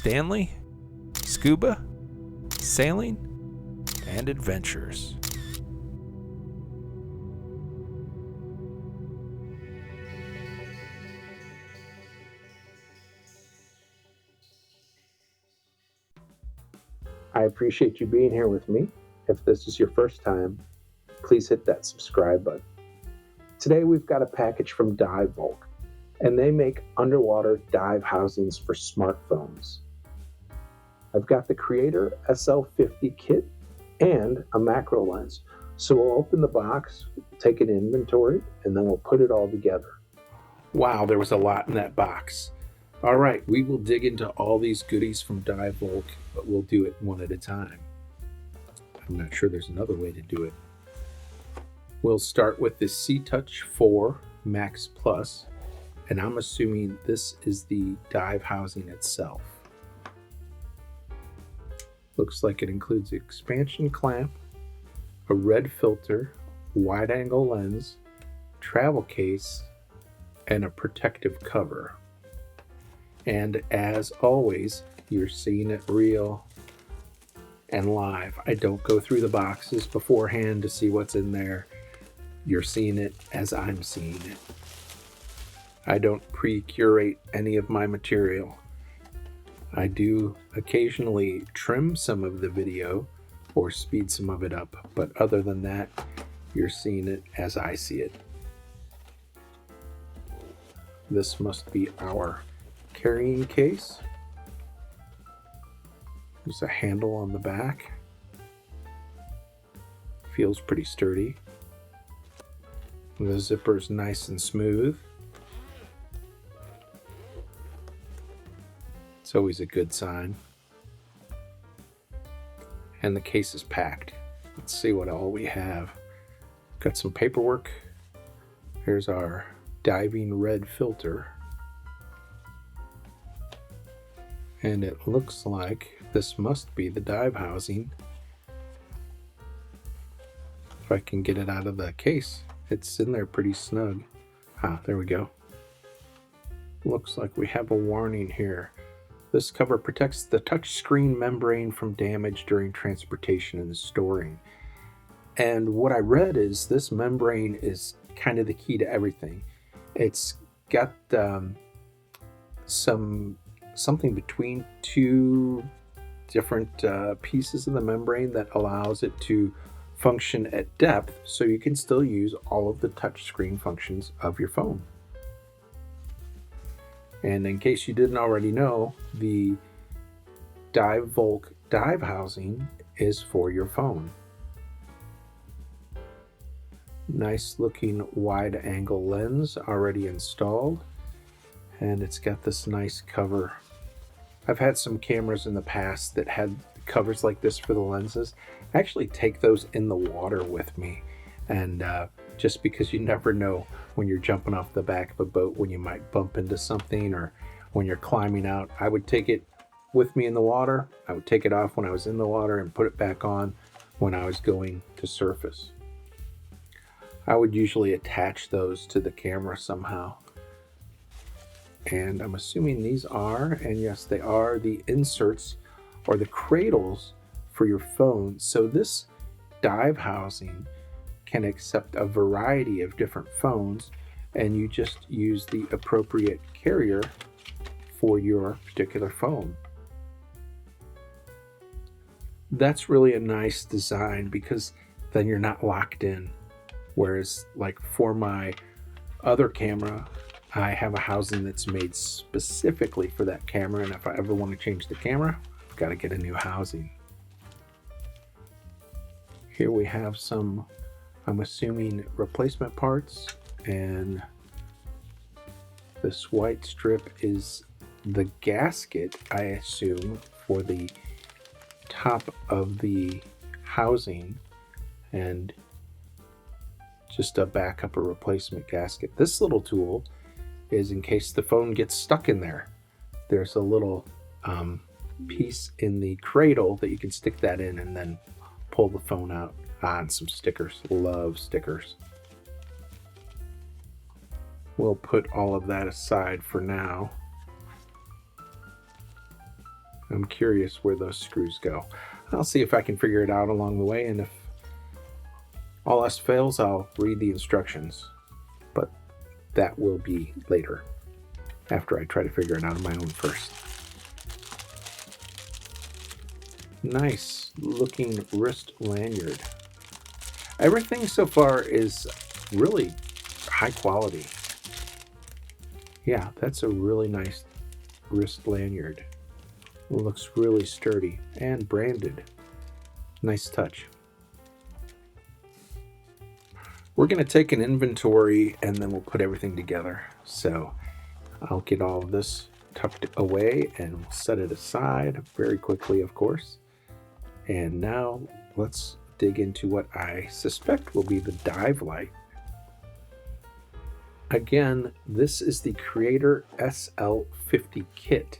Stanley, Scuba, Sailing, and Adventures. I appreciate you being here with me. If this is your first time, please hit that subscribe button. Today we've got a package from DIVEVOLK, and they make underwater dive housings for smartphones. I've got the Creator SL50 kit and a macro lens. So we'll open the box, take an inventory, and then we'll put it all together. Wow, there was a lot in that box. All right, we will dig into all these goodies from DIVEVOLK, but we'll do it one at a time. I'm not sure there's another way to do it. We'll start with the SeaTouch 4 Max Plus, and I'm assuming this is the dive housing itself. Looks like it includes an expansion clamp, a red filter, wide angle lens, travel case, and a protective cover. And as always, you're seeing it real and live. I don't go through the boxes beforehand to see what's in there. You're seeing it as I'm seeing it. I don't pre-curate any of my material. I do occasionally trim some of the video or speed some of it up, but other than that, you're seeing it as I see it. This must be our carrying case. There's a handle on the back. Feels pretty sturdy. The zipper's nice and smooth. It's always a good sign. And the case is packed. Let's see what all we have. Got some paperwork. Here's our diving red filter. And it looks like this must be the dive housing. If I can get it out of the case. It's in there pretty snug. Ah, there we go. Looks like we have a warning here. This cover protects the touchscreen membrane from damage during transportation and storing. And what I read is this membrane is kind of the key to everything. It's got something between two different pieces of the membrane that allows it to function at depth, so you can still use all of the touchscreen functions of your phone. And in case you didn't already know, the DIVEVOLK dive housing is for your phone. Nice looking wide angle lens already installed, and it's got this nice cover. I've had some cameras in the past that had covers like this for the lenses. I actually take those in the water with me, and just because you never know when you're jumping off the back of a boat when you might bump into something, or when you're climbing out. I would take it with me in the water. I would take it off when I was in the water and put it back on when I was going to surface. I would usually attach those to the camera somehow. And I'm assuming these are, and yes they are, the inserts or the cradles for your phone. So this dive housing can accept a variety of different phones, and you just use the appropriate carrier for your particular phone. That's really a nice design, because then you're not locked in. Whereas like for my other camera, I have a housing that's made specifically for that camera, and if I ever want to change the camera, I've got to get a new housing. Here we have some, I'm assuming, replacement parts, and this white strip is the gasket, I assume, for the top of the housing, and just a backup or replacement gasket. This little tool is in case the phone gets stuck in there. There's a little piece in the cradle that you can stick that in and then pull the phone out. And some stickers. Love stickers. We'll put all of that aside for now. I'm curious where those screws go. I'll see if I can figure it out along the way, and if all else fails, I'll read the instructions. But that will be later, after I try to figure it out on my own first. Nice looking wrist lanyard. Everything so far is really high quality. Yeah, that's a really nice wrist lanyard. It looks really sturdy and branded. Nice touch. We're going to take an inventory and then we'll put everything together. So I'll get all of this tucked away and we'll set it aside very quickly, of course. And now let's dig into what I suspect will be the dive light. Again, this is the Creator SL50 kit.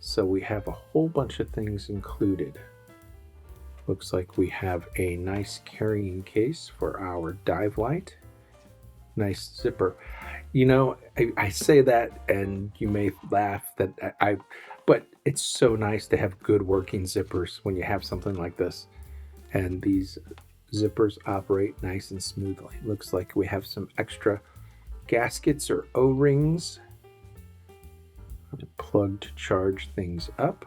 So we have a whole bunch of things included. Looks like we have a nice carrying case for our dive light. Nice zipper. You know, I say that and you may laugh that but it's so nice to have good working zippers when you have something like this. And these zippers operate nice and smoothly. Looks like we have some extra gaskets or O-rings. Plug to charge things up.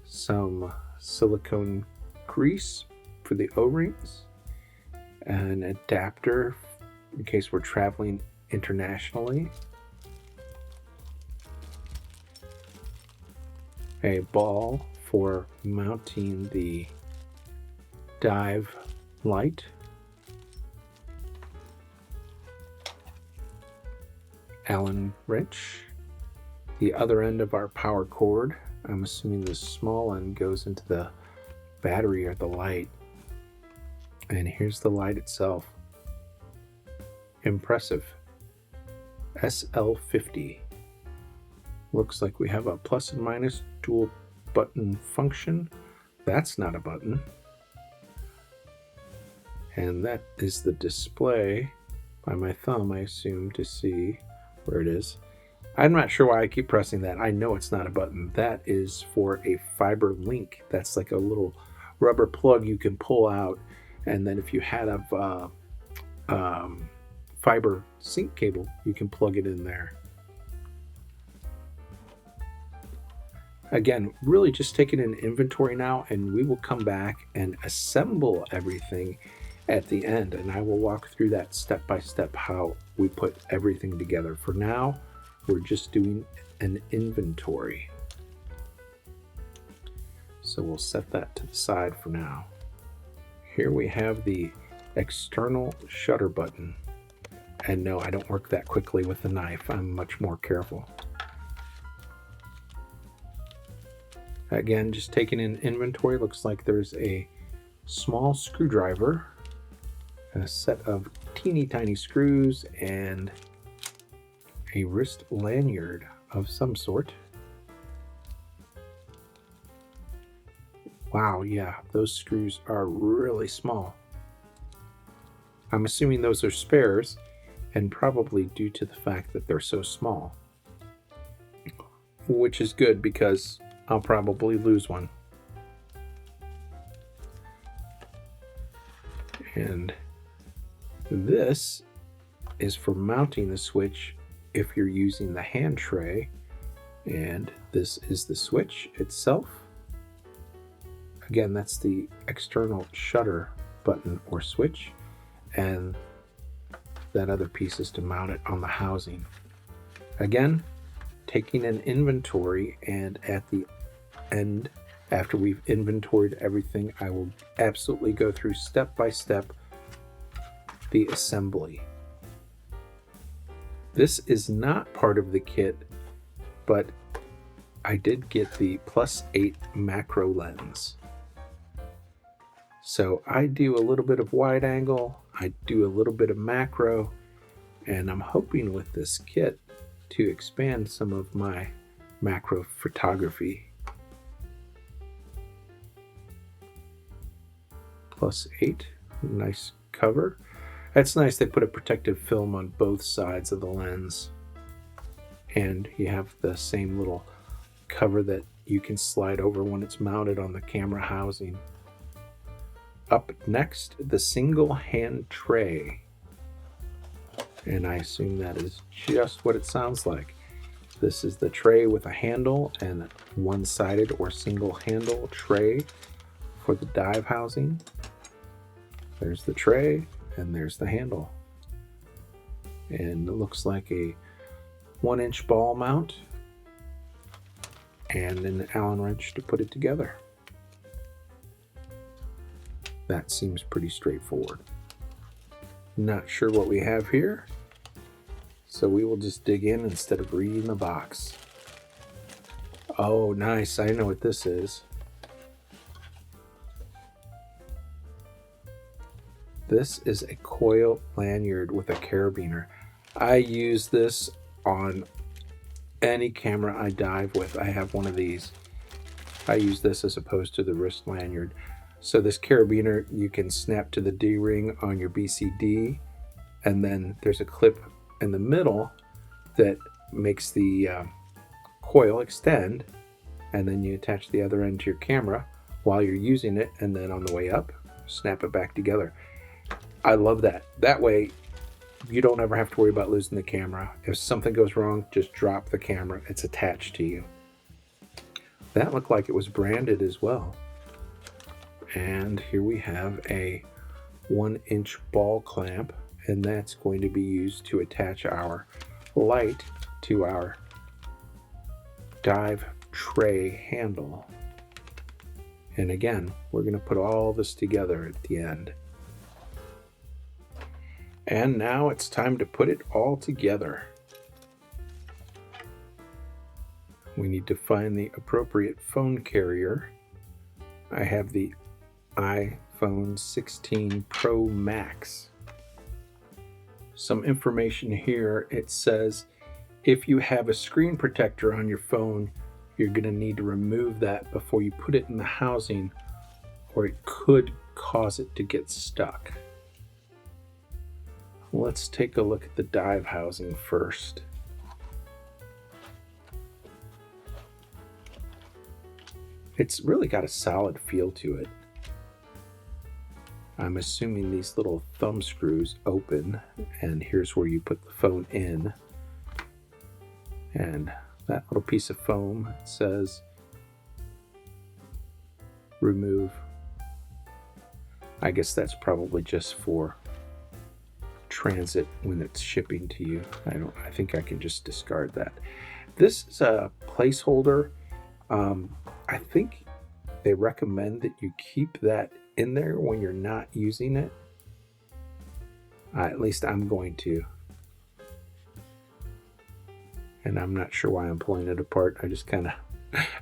Some silicone grease for the O-rings. An adapter in case we're traveling internationally. A ball for mounting the dive light. Allen wrench. The other end of our power cord. I'm assuming the small end goes into the battery or the light. And here's the light itself. Impressive. SL50. Looks like we have a plus and minus dual button function. That's not a button. And that is the display by my thumb, I assume, to see where it is. I'm not sure why I keep pressing that. I know it's not a button. That is for a fiber link. That's like a little rubber plug you can pull out. And then if you had a fiber sync cable, you can plug it in there. Again, really just taking an inventory now, and we will come back and assemble everything at the end. And I will walk through that step by step how we put everything together. For now, we're just doing an inventory. So we'll set that to the side for now. Here we have the external shutter button. And no, I don't work that quickly with the knife. I'm much more careful. Again, just taking an inventory, looks like there's a small screwdriver, a set of teeny tiny screws, and a wrist lanyard of some sort. Wow, yeah, those screws are really small. I'm assuming those are spares, and probably due to the fact that they're so small. Which is good because I'll probably lose one. And this is for mounting the switch if you're using the hand tray. And this is the switch itself. Again, that's the external shutter button or switch. And that other piece is to mount it on the housing. Again, taking an inventory, and at the end, after we've inventoried everything, I will absolutely go through step by step the assembly. This is not part of the kit, but I did get the +8 macro lens. So I do a little bit of wide angle, I do a little bit of macro, and I'm hoping with this kit to expand some of my macro photography. +8, nice cover. That's nice, they put a protective film on both sides of the lens. and you have the same little cover that you can slide over when it's mounted on the camera housing. Up next, the single hand tray. And I assume that is just what it sounds like. This is the tray with a handle and one-sided or single handle tray for the dive housing. There's the tray and there's the handle. And it looks like a 1-inch ball mount and an Allen wrench to put it together. That seems pretty straightforward. Not sure what we have here, so we will just dig in instead of reading the box. Oh, nice. I know what this is. This is a coil lanyard with a carabiner. I use this on any camera I dive with. I have one of these. I use this as opposed to the wrist lanyard. So this carabiner you can snap to the D-ring on your BCD, and then there's a clip in the middle that makes the coil extend, and then you attach the other end to your camera while you're using it, and then on the way up, snap it back together. I love that. That way, you don't ever have to worry about losing the camera. If something goes wrong, just drop the camera. It's attached to you. That looked like it was branded as well. And here we have a 1-inch ball clamp, and that's going to be used to attach our light to our dive tray handle. And again, we're going to put all this together at the end. And now it's time to put it all together. We need to find the appropriate phone carrier. I have the iPhone 16 Pro Max. Some information here. It says if you have a screen protector on your phone, you're going to need to remove that before you put it in the housing, or it could cause it to get stuck. Let's take a look at the dive housing first. It's really got a solid feel to it. I'm assuming these little thumb screws open, and here's where you put the phone in. And that little piece of foam says remove. I guess that's probably just for transit when it's shipping to you. I think I can just discard that. This is a placeholder. I think they recommend that you keep that in there when you're not using it. At least I'm going to. And I'm not sure why I'm pulling it apart. I just kind of,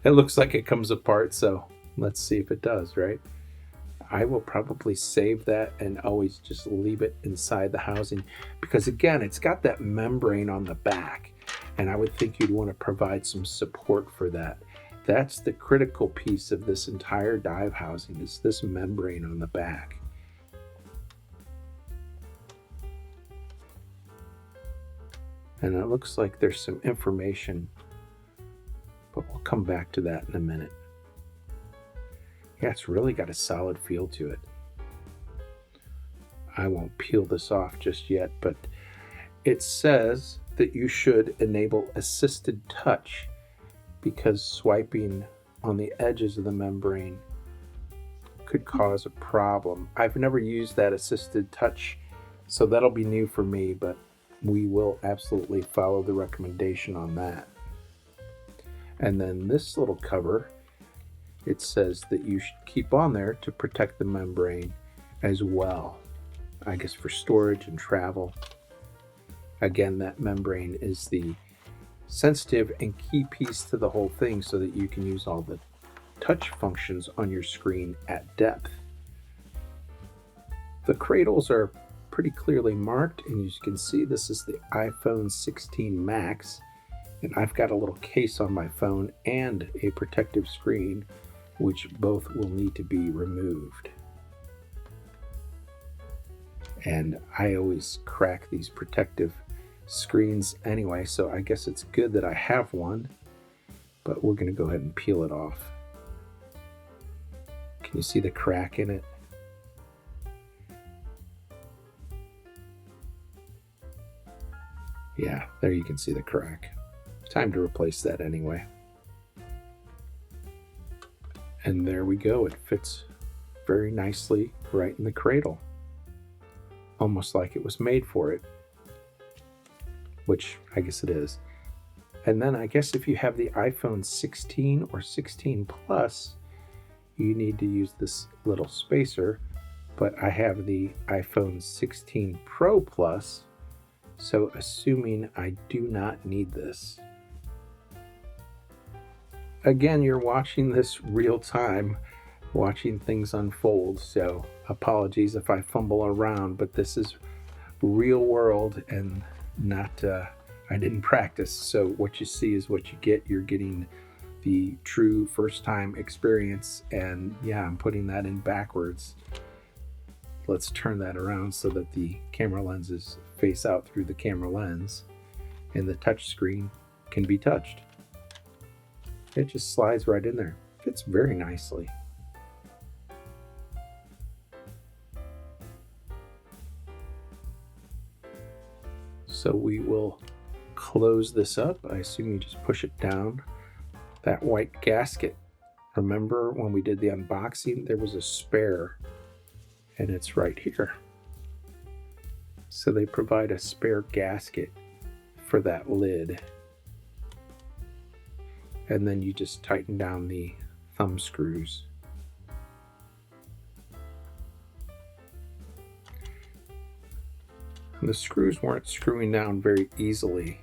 it looks like it comes apart, so let's see if it does, right? I will probably save that and always just leave it inside the housing, because again, it's got that membrane on the back, and I would think you'd want to provide some support for that. That's the critical piece of this entire dive housing, is this membrane on the back. And it looks like there's some information, but we'll come back to that in a minute. Yeah, it's really got a solid feel to it. I won't peel this off just yet, but it says that you should enable assisted touch, because swiping on the edges of the membrane could cause a problem. I've never used that assisted touch, so that'll be new for me, but we will absolutely follow the recommendation on that. And then this little cover, it says that you should keep on there to protect the membrane as well, I guess for storage and travel. Again, that membrane is the sensitive and key piece to the whole thing, so that you can use all the touch functions on your screen at depth. The cradles are pretty clearly marked, and as you can see, this is the iPhone 16 Max, and I've got a little case on my phone and a protective screen, which both will need to be removed. And I always crack these protective screens anyway, so I guess it's good that I have one, but we're going to go ahead and peel it off. Can you see the crack in it? Yeah, there you can see the crack. Time to replace that anyway. And there we go. It fits very nicely right in the cradle. Almost like it was made for it, which I guess it is. And then I guess if you have the iPhone 16 or 16 Plus, you need to use this little spacer, but I have the iPhone 16 Pro Plus, so assuming I do not need this. Again, you're watching this real time, watching things unfold, so apologies if I fumble around, but this is real world and not, I didn't practice, so what you see is what you get. You're getting the true first time experience, and yeah, I'm putting that in backwards. Let's turn that around so that the camera lenses face out through the camera lens and the touch screen can be touched. It just slides right in there. Fits very nicely. So we will close this up. I assume you just push it down. That white gasket, remember when we did the unboxing, there was a spare, and it's right here. So they provide a spare gasket for that lid. And then you just tighten down the thumb screws. And the screws weren't screwing down very easily.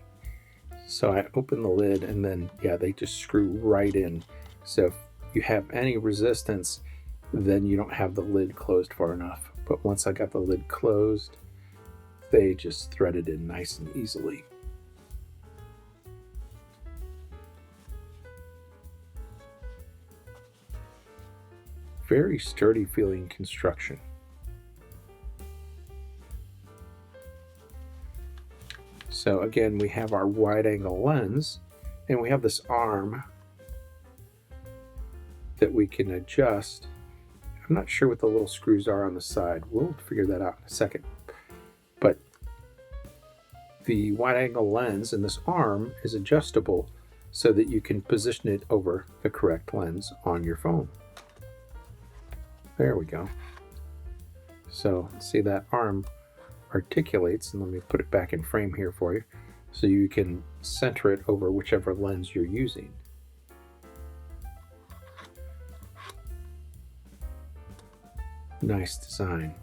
So I open the lid and then, yeah, they just screw right in. So if you have any resistance, then you don't have the lid closed far enough. But once I got the lid closed, they just threaded in nice and easily. Very sturdy feeling construction. So again, we have our wide angle lens, and we have this arm that we can adjust. I'm not sure what the little screws are on the side. We'll figure that out in a second. But the wide angle lens and this arm is adjustable so that you can position it over the correct lens on your phone. There we go. So see, that arm articulates, and let me put it back in frame here for you so you can center it over whichever lens you're using. Nice design.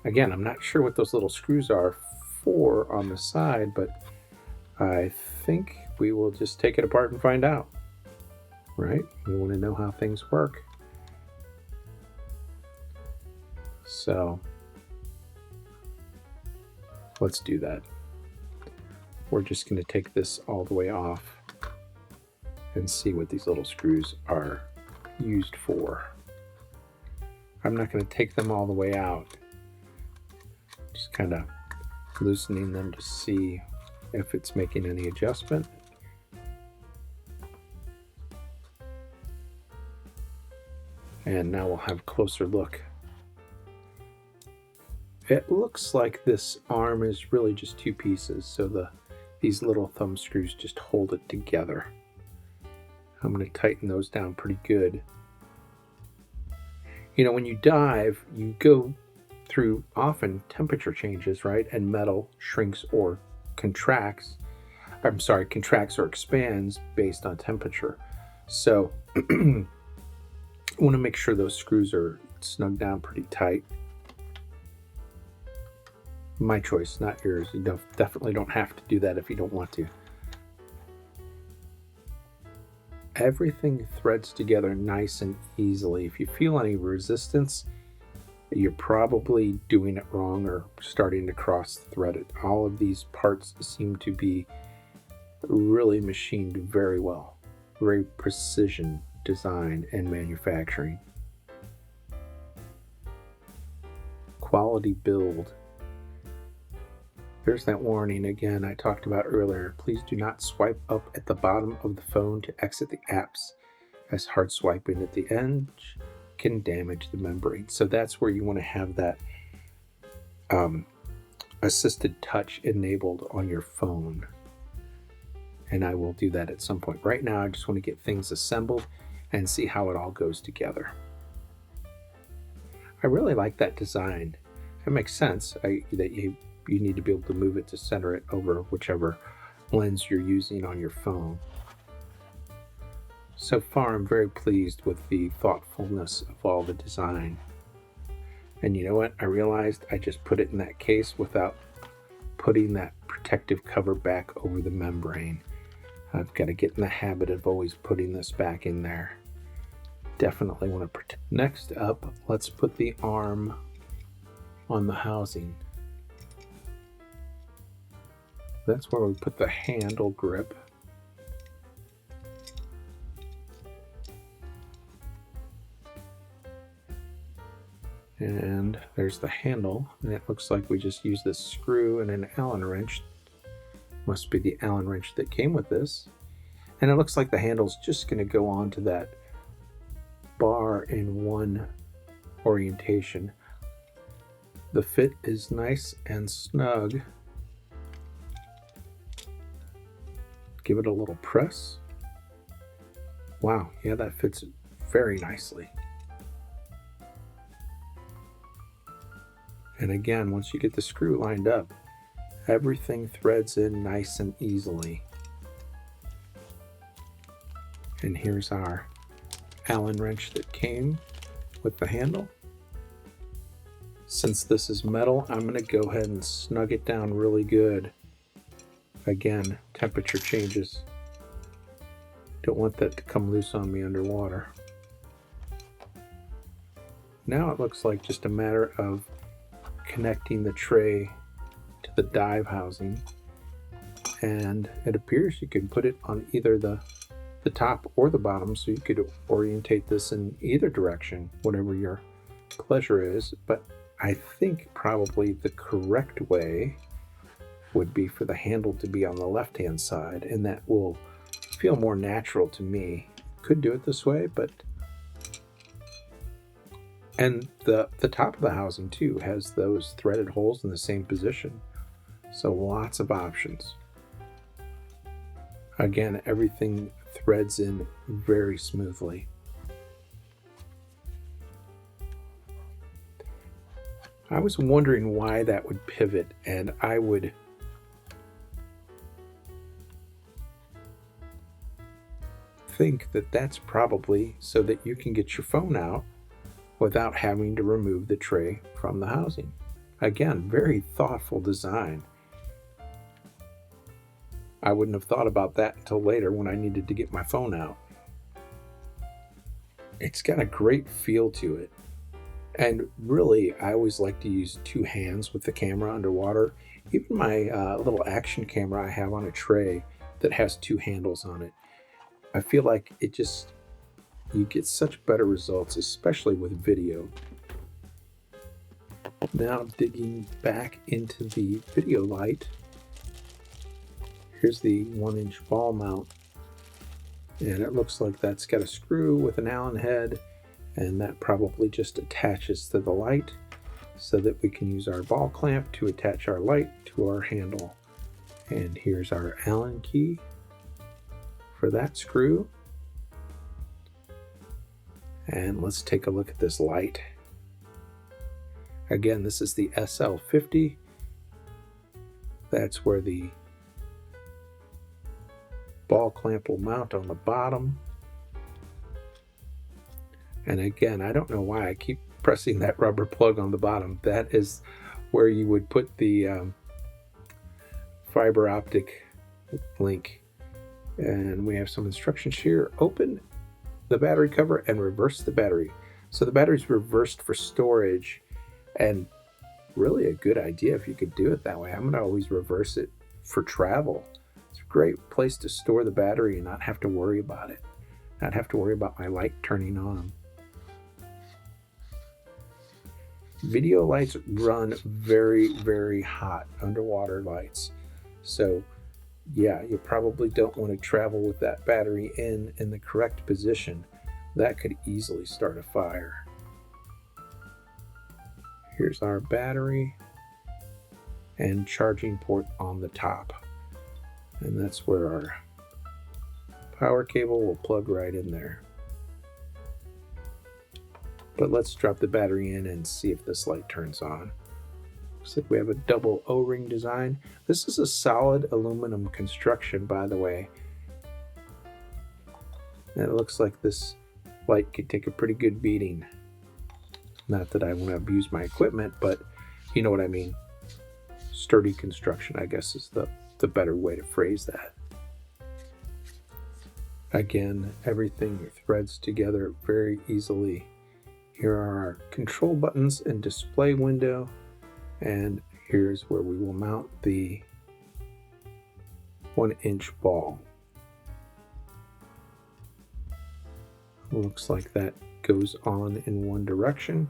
Again, I'm not sure what those little screws are for on the side, but I think we will just take it apart and find out, right? We want to know how things work. So let's do that. We're just going to take this all the way off and see what these little screws are used for. I'm not going to take them all the way out. Just kind of loosening them to see if it's making any adjustment. And now we'll have a closer look. It looks like this arm is really just two pieces, so these little thumb screws just hold it together. I'm going to tighten those down pretty good. You know, when you dive, you go through often temperature changes, right? And metal shrinks or contracts. I'm sorry, contracts or expands based on temperature. So I want to make sure those screws are snug down pretty tight. My choice, not yours. You definitely don't have to do that if you don't want to. Everything threads together nice and easily. If you feel any resistance, you're probably doing it wrong or starting to cross thread it. All of these parts seem to be really machined very well. Very precision design and manufacturing. Quality build. There's that warning again I talked about earlier. Please do not swipe up at the bottom of the phone to exit the apps, as hard swiping at the edge can damage the membrane. So that's where you want to have that assisted touch enabled on your phone. And I will do that at some point. Right now, I just want to get things assembled and see how it all goes together. I really like that design. It makes sense that you need to be able to move it to center it over whichever lens you're using on your phone. So far, I'm very pleased with the thoughtfulness of all the design. And you know what? I realized I just put it in that case without putting that protective cover back over the membrane. I've got to get in the habit of always putting this back in there. Definitely want to protect. Next up, let's put the arm on the housing. That's where we put the handle grip. And there's the handle, and it looks like we just used this screw and an Allen wrench. Must be the Allen wrench that came with this. And it looks like the handle's just going to go onto that bar in one orientation. The fit is nice and snug. Give it a little press. Wow, yeah, that fits very nicely. And again, once you get the screw lined up, everything threads in nice and easily. And here's our Allen wrench that came with the handle. Since this is metal, I'm going to go ahead and snug it down really good. Again, temperature changes. Don't want that to come loose on me underwater. Now it looks like just a matter of connecting the tray to the dive housing, and it appears you can put it on either the top or the bottom, so you could orientate this in either direction, whatever your pleasure is. But I think probably the correct way would be for the handle to be on the left hand side, and that will feel more natural to me. Could do it this way, but and the top of the housing too has those threaded holes in the same position, so lots of options. Again, everything threads in very smoothly. I was wondering why that would pivot, and I would think that that's probably so that you can get your phone out without having to remove the tray from the housing. Again, very thoughtful design. I wouldn't have thought about that until later when I needed to get my phone out. It's got a great feel to it. And really, I always like to use two hands with the camera underwater. Even my little action camera I have on a tray that has two handles on it. I feel like you get such better results, especially with video. Now digging back into the video light. Here's the 1-inch ball mount. And it looks like that's got a screw with an Allen head, and that probably just attaches to the light so that we can use our ball clamp to attach our light to our handle. And here's our Allen key for that screw. And let's take a look at this light. Again, this is the SL50. That's where the ball clamp will mount on the bottom. And again, I don't know why I keep pressing that rubber plug on the bottom. That is where you would put the fiber optic link. And we have some instructions here. Open the battery cover and reverse the battery. So the battery's reversed for storage, and really a good idea if you could do it that way. I'm going to always reverse it for travel. It's a great place to store the battery and not have to worry about it. Not have to worry about my light turning on. Video lights run very, very hot, underwater lights. So yeah, you probably don't want to travel with that battery in the correct position. That could easily start a fire. Here's our battery and charging port on the top. And that's where our power cable will plug right in there. But let's drop the battery in and see if this light turns on. Looks like we have a double O-ring design. This is a solid aluminum construction, by the way. And it looks like this light could take a pretty good beating. Not that I want to abuse my equipment, but you know what I mean. Sturdy construction, I guess, is the better way to phrase that. Again, everything threads together very easily. Here are our control buttons and display window, and here's where we will mount the 1-inch ball. Looks like that goes on in one direction.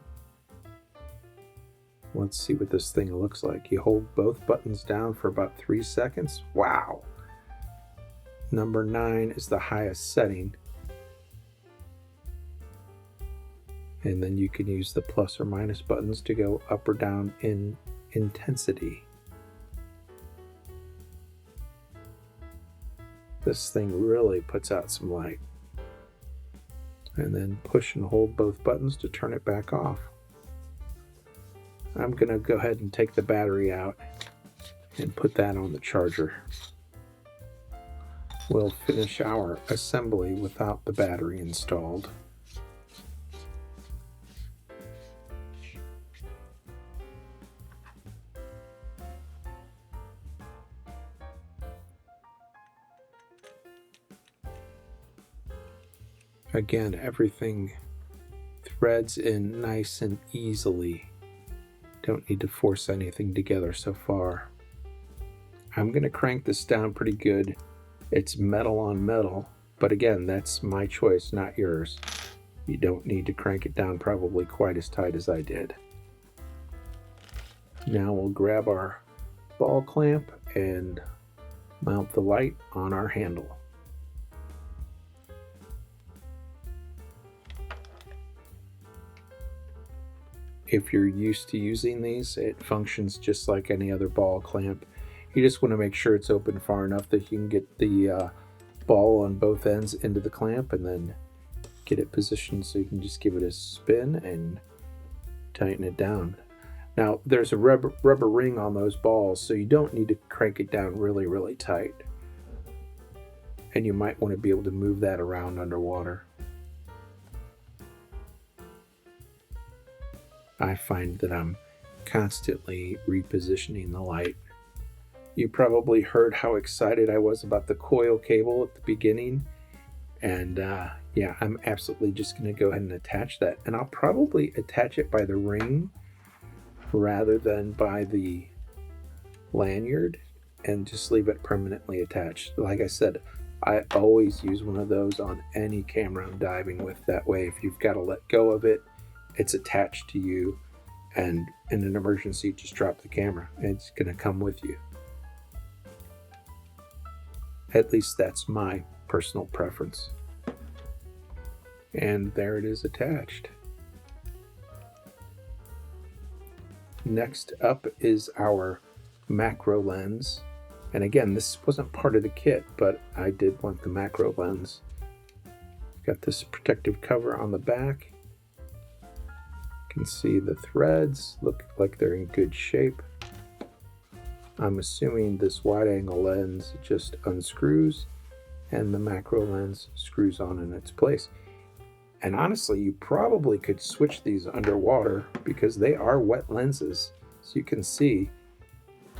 Let's see what this thing looks like. You hold both buttons down for about 3 seconds. Wow! Number 9 is the highest setting. And then you can use the plus or minus buttons to go up or down in intensity. This thing really puts out some light. And then push and hold both buttons to turn it back off. I'm going to go ahead and take the battery out and put that on the charger. We'll finish our assembly without the battery installed. Again, everything threads in nice and easily. Don't need to force anything together so far. I'm going to crank this down pretty good. It's metal on metal, but again, that's my choice, not yours. You don't need to crank it down probably quite as tight as I did. Now we'll grab our ball clamp and mount the light on our handle. If you're used to using these, it functions just like any other ball clamp. You just want to make sure it's open far enough that you can get the ball on both ends into the clamp and then get it positioned so you can just give it a spin and tighten it down. Now, there's a rubber ring on those balls, so you don't need to crank it down really, really tight. And you might want to be able to move that around underwater. I find that I'm constantly repositioning the light. You probably heard how excited I was about the coil cable at the beginning. And yeah, I'm absolutely just going to go ahead and attach that. And I'll probably attach it by the ring rather than by the lanyard and just leave it permanently attached. Like I said, I always use one of those on any camera I'm diving with. That way, if you've got to let go of it, it's attached to you, and in an emergency, just drop the camera. It's going to come with you. At least that's my personal preference. And there it is attached. Next up is our macro lens. And again, this wasn't part of the kit, but I did want the macro lens. Got this protective cover on the back. You can see the threads look like they're in good shape. I'm assuming this wide angle lens just unscrews and the macro lens screws on in its place. And honestly, you probably could switch these underwater because they are wet lenses. So you can see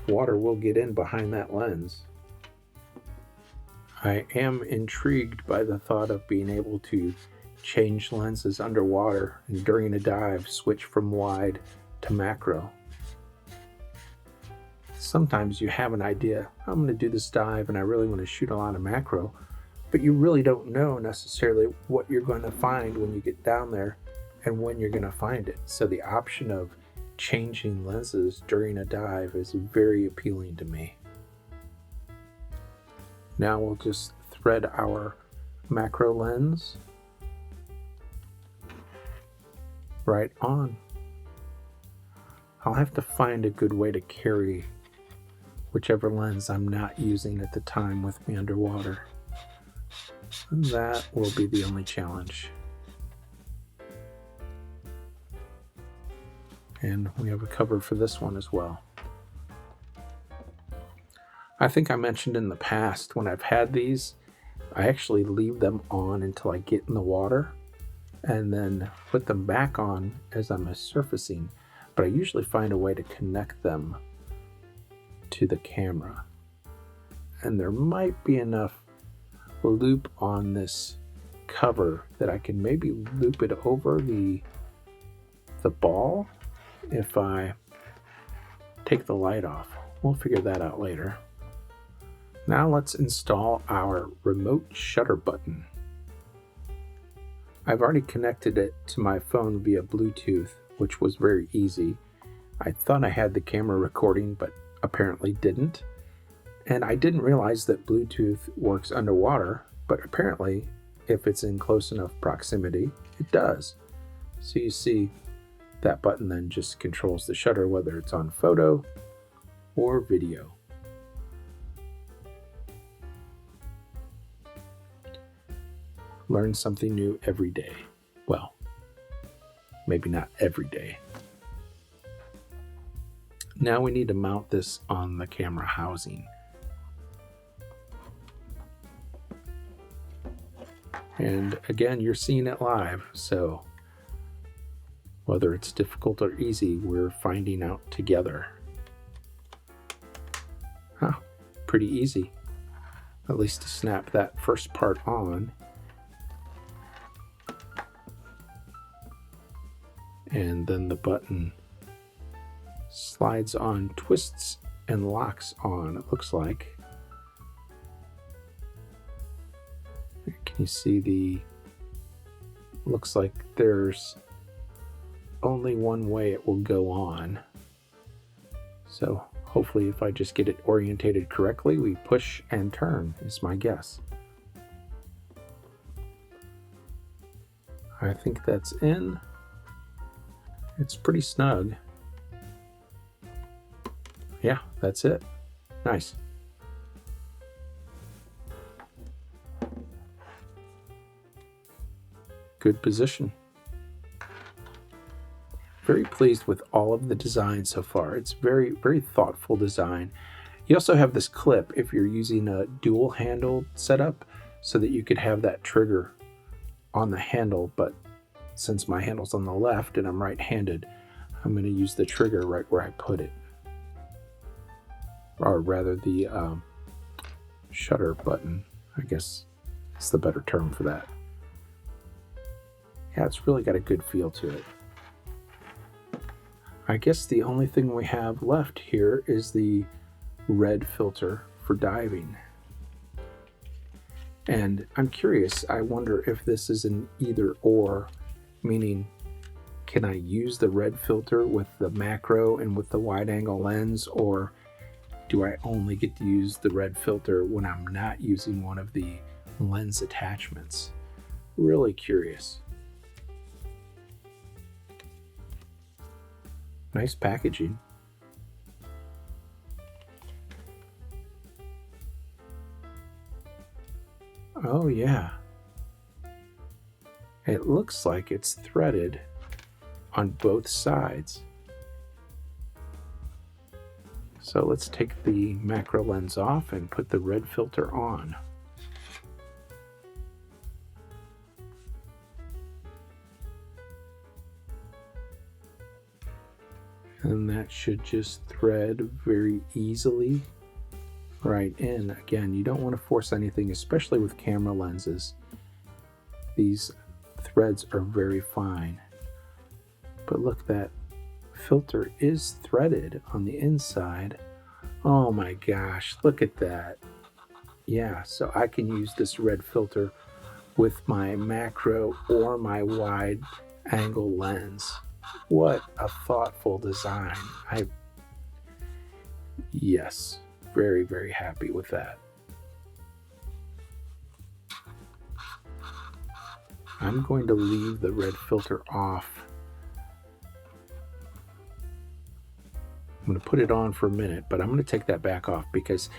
water will get in behind that lens. I am intrigued by the thought of being able to change lenses underwater and during a dive switch from wide to macro. Sometimes you have an idea, I'm going to do this dive and I really want to shoot a lot of macro, but you really don't know necessarily what you're going to find when you get down there and when you're going to find it. So the option of changing lenses during a dive is very appealing to me. Now we'll just thread our macro lens right on. I'll have to find a good way to carry whichever lens I'm not using at the time with me underwater. That will be the only challenge. And we have a cover for this one as well. I think I mentioned in the past when I've had these, I actually leave them on until I get in the water and then put them back on as I'm surfacing. But I usually find a way to connect them to the camera. And there might be enough loop on this cover that I can maybe loop it over the ball if I take the light off. We'll figure that out later. Now let's install our remote shutter button. I've already connected it to my phone via Bluetooth, which was very easy. I thought I had the camera recording, but apparently didn't. And I didn't realize that Bluetooth works underwater, but apparently if it's in close enough proximity, it does. So you see that button then just controls the shutter, whether it's on photo or video. Learn something new every day. Well, maybe not every day. Now we need to mount this on the camera housing. And again, you're seeing it live, so whether it's difficult or easy, we're finding out together. Pretty easy, at least to snap that first part on. And then the button slides on, twists, and locks on, it looks like. Can you see looks like there's only one way it will go on. So hopefully if I just get it orientated correctly, we push and turn, is my guess. I think that's in. It's pretty snug. Yeah, that's it. Nice. Good position. Very pleased with all of the design so far. It's very, very thoughtful design. You also have this clip if you're using a dual handle setup so that you could have that trigger on the handle, but since my handle's on the left and I'm right-handed, I'm going to use the trigger right where I put it. Or rather the shutter button, I guess is the better term for that. Yeah, it's really got a good feel to it. I guess the only thing we have left here is the red filter for diving. And I'm curious, I wonder if this is an either or, meaning can I use the red filter with the macro and with the wide angle lens, or do I only get to use the red filter when I'm not using one of the lens attachments? Really curious. Nice packaging. Oh yeah. It looks like it's threaded on both sides. So let's take the macro lens off and put the red filter on. And that should just thread very easily right in. Again, you don't want to force anything, especially with camera lenses. These threads are very fine. But look, that filter is threaded on the inside. Oh my gosh, look at that. Yeah, so I can use this red filter with my macro or my wide angle lens. What a thoughtful design. Yes, very, very happy with that. I'm going to leave the red filter off. I'm going to put it on for a minute, but I'm going to take that back off because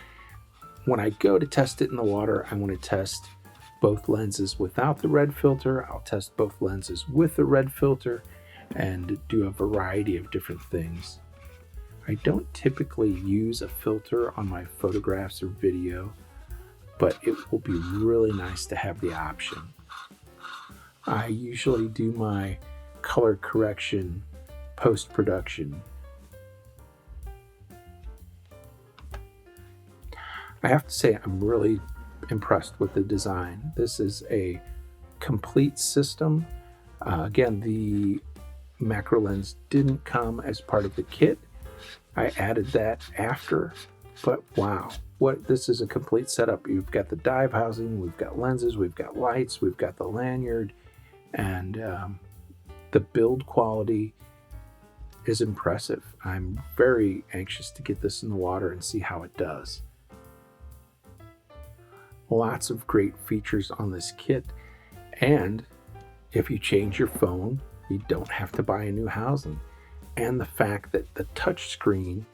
when I go to test it in the water, I want to test both lenses without the red filter. I'll test both lenses with the red filter and do a variety of different things. I don't typically use a filter on my photographs or video, but it will be really nice to have the option. I usually do my color correction post-production. I have to say I'm really impressed with the design. This is a complete system. Again, the macro lens didn't come as part of the kit. I added that after, but wow, this is a complete setup. You've got the dive housing, we've got lenses, we've got lights, we've got the lanyard, and the build quality is impressive. I'm very anxious to get this in the water and see how it does. Lots of great features on this kit, and if you change your phone, you don't have to buy a new housing. And the fact that the touch screen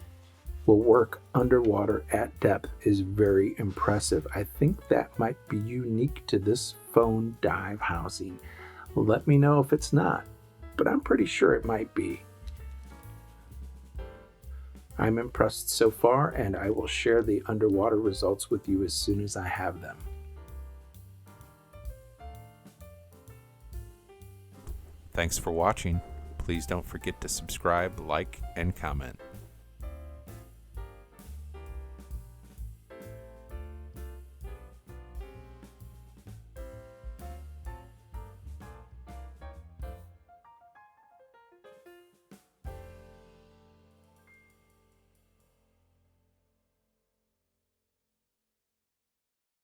will work underwater at depth is very impressive. I think that might be unique to this phone dive housing. Let me know if it's not, but I'm pretty sure it might be. I'm impressed so far, and I will share the underwater results with you as soon as I have them. Thanks for watching. Please don't forget to subscribe, like, and comment.